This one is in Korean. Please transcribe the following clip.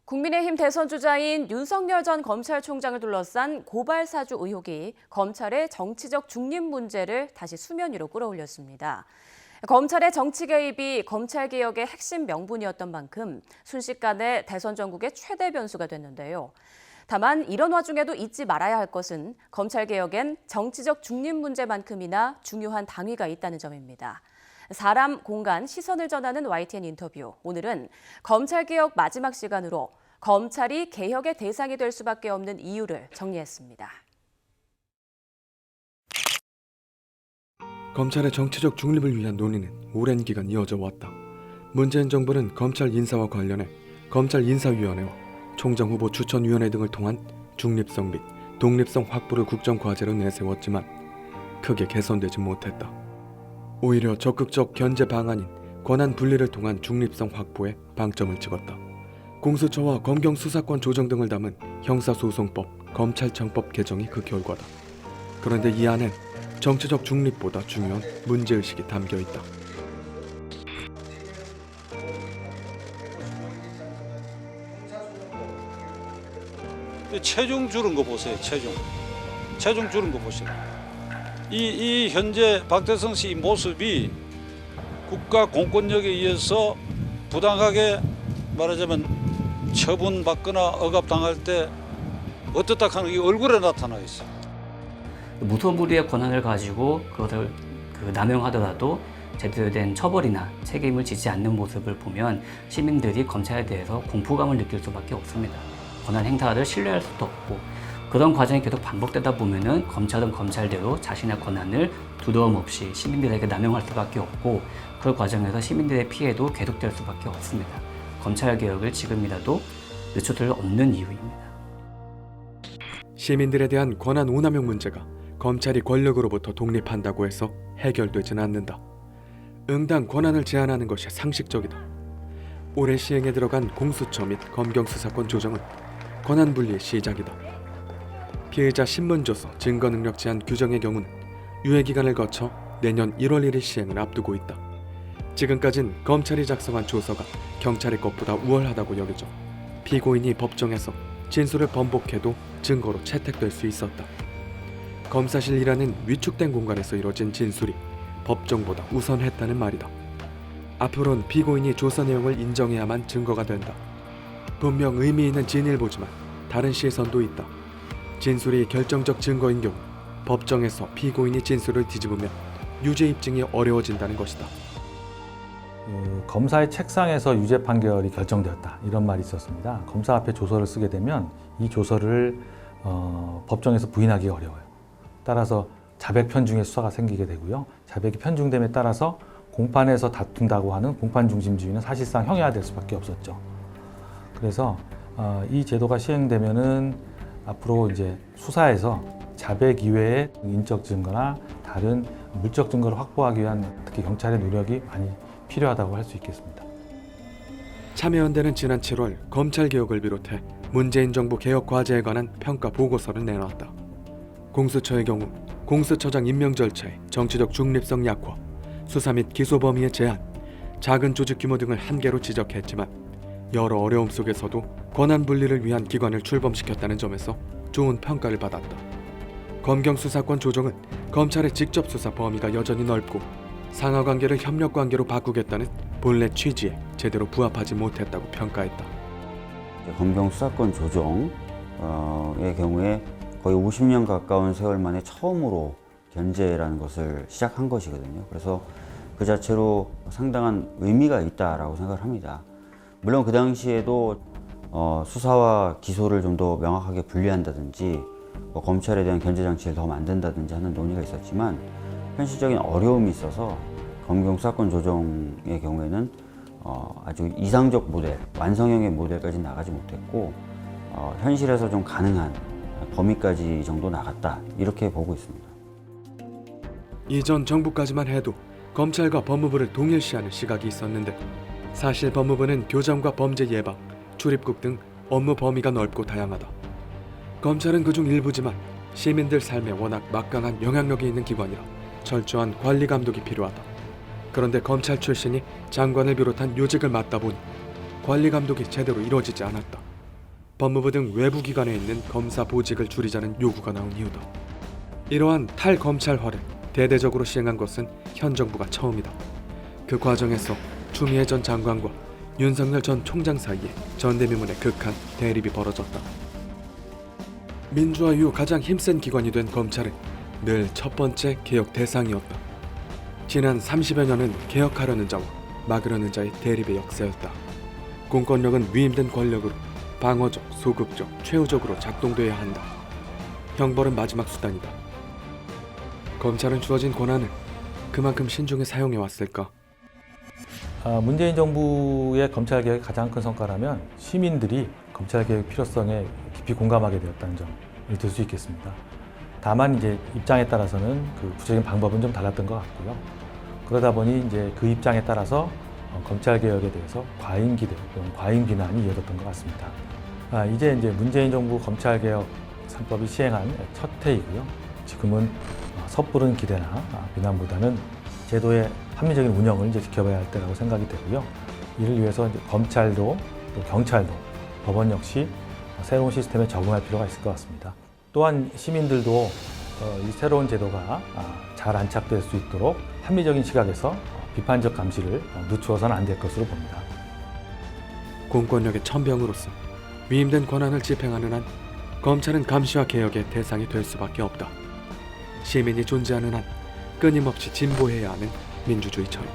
국민의힘 대선 주자인 윤석열 전 검찰총장을 둘러싼 고발 사주 의혹이 검찰의 정치적 중립 문제를 다시 수면 위로 끌어올렸습니다. 검찰의 정치 개입이 검찰 개혁의 핵심 명분이었던 만큼 순식간에 대선 전국의 최대 변수가 됐는데요. 다만 이런 와중에도 잊지 말아야 할 것은 검찰 개혁엔 정치적 중립 문제만큼이나 중요한 당위가 있다는 점입니다. 사람, 공간, 시선을 전하는 YTN 인터뷰. 오늘은 검찰개혁 마지막 시간으로 검찰이 개혁의 대상이 될 수밖에 없는 이유를 정리했습니다. 검찰의 정치적 중립을 위한 논의는 오랜 기간 이어져 왔다. 문재인 정부는 검찰 인사와 관련해 검찰 인사위원회와 총장 후보 추천위원회 등을 통한 중립성 및 독립성 확보를 국정과제로 내세웠지만 크게 개선되지 못했다. 오히려 적극적 견제 방안인 권한 분리를 통한 중립성 확보에 방점을 찍었다. 공수처와 검경 수사권 조정 등을 담은 형사소송법, 검찰청법 개정이 그 결과다. 그런데 이 안엔 정치적 중립보다 중요한 문제의식이 담겨 있다. 체중 줄은 거 보세요. 체중 줄은 거 보시죠. 이 현재 박대성 씨 모습이 국가 공권력에 의해서 부당하게 말하자면 처분받거나 억압당할 때 어떻다 하는 게 얼굴에 나타나 있어요. 무소불위의 권한을 가지고 그것을 남용하더라도 제대로 된 처벌이나 책임을 지지 않는 모습을 보면 시민들이 검찰에 대해서 공포감을 느낄 수밖에 없습니다. 권한 행사를 신뢰할 수도 없고 그런 과정이 계속 반복되다 보면은 검찰은 검찰대로 자신의 권한을 두려움 없이 시민들에게 남용할 수밖에 없고 그 과정에서 시민들의 피해도 계속될 수밖에 없습니다. 검찰 개혁을 지금이라도 늦출 수 없는 이유입니다. 시민들에 대한 권한 오남용 문제가 검찰이 권력으로부터 독립한다고 해서 해결되지는 않는다. 응당 권한을 제한하는 것이 상식적이다. 올해 시행에 들어간 공수처 및 검경 수사권 조정은 권한 분리의 시작이다. 피의자 신문조서 증거능력 제한 규정의 경우는 유예기간을 거쳐 내년 1월 1일 시행을 앞두고 있다. 지금까진 검찰이 작성한 조서가 경찰의 것보다 우월하다고 여겨져 피고인이 법정에서 진술을 번복해도 증거로 채택될 수 있었다. 검사실이라는 위축된 공간에서 이뤄진 진술이 법정보다 우선했다는 말이다. 앞으로는 피고인이 조서 내용을 인정해야만 증거가 된다. 분명 의미 있는 진일보지만 다른 시선도 있다. 진술이 결정적 증거인 경우 법정에서 피고인이 진술을 뒤집으면 유죄 입증이 어려워진다는 것이다. 검사의 책상에서 유죄 판결이 결정되었다 이런 말이 있었습니다. 검사 앞에 조서를 쓰게 되면 이 조서를 법정에서 부인하기 어려워요. 따라서 자백 편중의 수사가 생기게 되고요. 자백이 편중됨에 따라서 공판에서 다툰다고 하는 공판 중심주의는 사실상 형해화될 수밖에 없었죠. 그래서 이 제도가 시행되면은 앞으로 이제 수사에서 자백 이외의 인적 증거나 다른 물적 증거를 확보하기 위한 특히 경찰의 노력이 많이 필요하다고 할 수 있겠습니다. 참여연대는 지난 7월 검찰개혁을 비롯해 문재인 정부 개혁 과제에 관한 평가 보고서를 내놨다. 공수처의 경우 공수처장 임명 절차의 정치적 중립성 약화, 수사 및 기소 범위의 제한, 작은 조직 규모 등을 한계로 지적했지만 여러 어려움 속에서도 권한 분리를 위한 기관을 출범시켰다는 점에서 좋은 평가를 받았다. 검경 수사권 조정은 검찰의 직접 수사 범위가 여전히 넓고 상하관계를 협력관계로 바꾸겠다는 본래 취지에 제대로 부합하지 못했다고 평가했다. 검경 수사권 조정의 경우에 거의 50년 가까운 세월 만에 처음으로 견제라는 것을 시작한 것이거든요. 그래서 그 자체로 상당한 의미가 있다라고 생각을 합니다. 물론 그 당시에도 수사와 기소를 좀 더 명확하게 분리한다든지 검찰에 대한 견제 장치를 더 만든다든지 하는 논의가 있었지만 현실적인 어려움이 있어서 검경 수사권 조정의 경우에는 아주 이상적 모델, 완성형의 모델까지 나가지 못했고 현실에서 좀 가능한 범위까지 정도 나갔다 이렇게 보고 있습니다. 이전 정부까지만 해도 검찰과 법무부를 동일시하는 시각이 있었는데 사실 법무부는 교정과 범죄 예방, 출입국 등 업무 범위가 넓고 다양하다. 검찰은 그중 일부지만 시민들 삶에 워낙 막강한 영향력이 있는 기관이라 철저한 관리 감독이 필요하다. 그런데 검찰 출신이 장관을 비롯한 요직을 맡다 보니 관리 감독이 제대로 이루어지지 않았다. 법무부 등 외부 기관에 있는 검사 보직을 줄이자는 요구가 나온 이유다. 이러한 탈검찰화를 대대적으로 시행한 것은 현 정부가 처음이다. 그 과정에서 추미애 전 장관과 윤석열 전 총장 사이에 전대미문의 극한 대립이 벌어졌다. 민주화 이후 가장 힘센 기관이 된 검찰은 늘 첫 번째 개혁 대상이었다. 지난 30여 년은 개혁하려는 자와 막으려는 자의 대립의 역사였다. 공권력은 위임된 권력으로 방어적, 소극적, 최후적으로 작동돼야 한다. 형벌은 마지막 수단이다. 검찰은 주어진 권한을 그만큼 신중히 사용해왔을까? 문재인 정부의 검찰개혁의 가장 큰 성과라면 시민들이 검찰개혁 필요성에 깊이 공감하게 되었다는 점을 들 수 있겠습니다. 다만 이제 입장에 따라서는 그 구체적인 방법은 좀 달랐던 것 같고요. 그러다 보니 이제 그 입장에 따라서 검찰개혁에 대해서 과잉 기대 또는 과잉 비난이 이어졌던 것 같습니다. 이제 문재인 정부 검찰개혁 3법이 시행한 첫 해이고요. 지금은 섣부른 기대나 비난보다는 제도의 합리적인 운영을 이제 지켜봐야 할 때라고 생각이 되고요. 이를 위해서 이제 검찰도 또 경찰도 법원 역시 새로운 시스템에 적응할 필요가 있을 것 같습니다. 또한 시민들도 이 새로운 제도가 잘 안착될 수 있도록 합리적인 시각에서 비판적 감시를 늦추어서는 안 될 것으로 봅니다. 공권력의 천병으로서 위임된 권한을 집행하는 한 검찰은 감시와 개혁의 대상이 될 수밖에 없다. 시민이 존재하는 한 끊임없이 진보해야 하는 민주주의처럼.